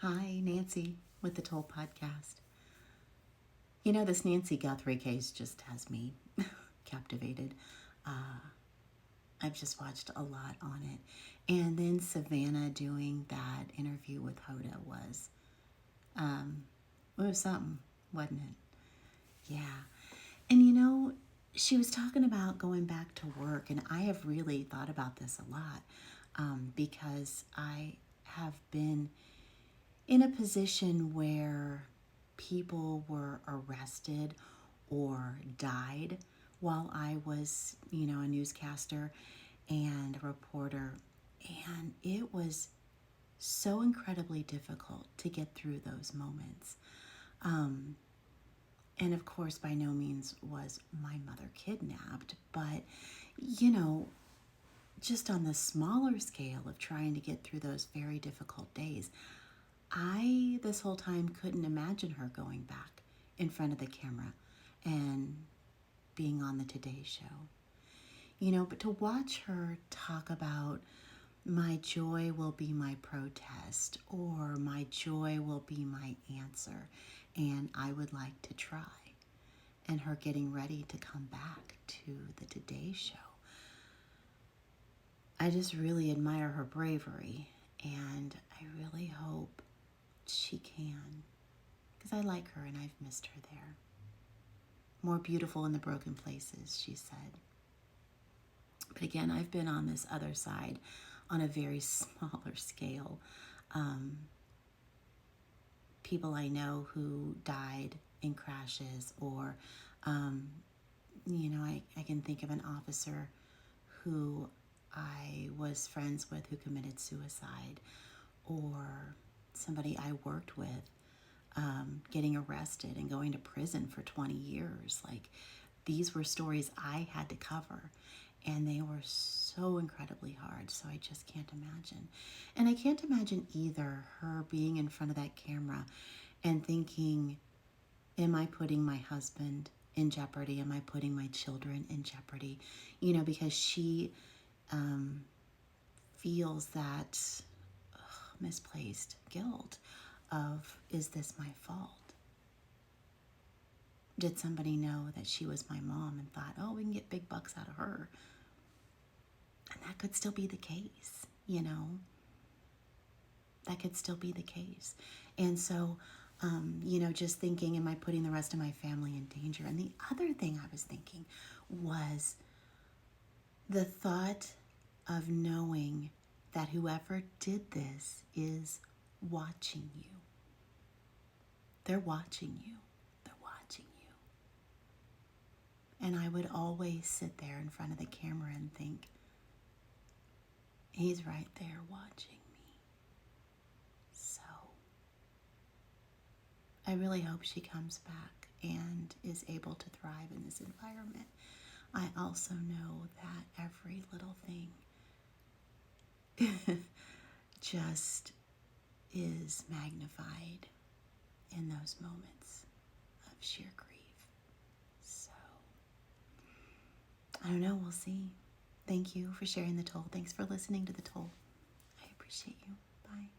Hi, Nancy with the Toll Podcast. You know, this Nancy Guthrie case just has me captivated. I've just watched a lot on it. And then Savannah doing that interview with Hoda it was something, wasn't it? Yeah. And you know, she was talking about going back to work, and I have really thought about this a lot because I have been in a position where people were arrested or died while I was, a newscaster and a reporter. And it was so incredibly difficult to get through those moments. And of course, by no means was my mother kidnapped, but, you know, just on the smaller scale of trying to get through those very difficult days, I, this whole time, couldn't imagine her going back in front of the camera and being on the Today Show. But to watch her talk about my joy will be my protest or my joy will be my answer and I would like to try, and her getting ready to come back to the Today Show, I just really admire her bravery, and I really hope she can, because I like her and I've missed her there. More beautiful in the broken places, she said. But again, I've been on this other side on a very smaller scale. People I know who died in crashes, or, I can think of an officer who I was friends with who committed suicide, or somebody I worked with getting arrested and going to prison for 20 years. Like, these were stories I had to cover, and they were so incredibly hard, so I just can't imagine. And I can't imagine either her being in front of that camera and thinking, am I putting my husband in jeopardy? Am I putting my children in jeopardy? Because she feels that misplaced guilt of, is this my fault? Did somebody know that she was my mom and thought, oh, we can get big bucks out of her? And that could still be the case, That could still be the case. And so, just thinking, am I putting the rest of my family in danger? And the other thing I was thinking was the thought of knowing that whoever did this is watching you. They're watching you. They're watching you. And I would always sit there in front of the camera and think, he's right there watching me. So I really hope she comes back and is able to thrive in this environment. I also know that every little thing just is magnified in those moments of sheer grief. So, I don't know, we'll see. Thank you for sharing the Toll. Thanks for listening to the Toll. I appreciate you. Bye.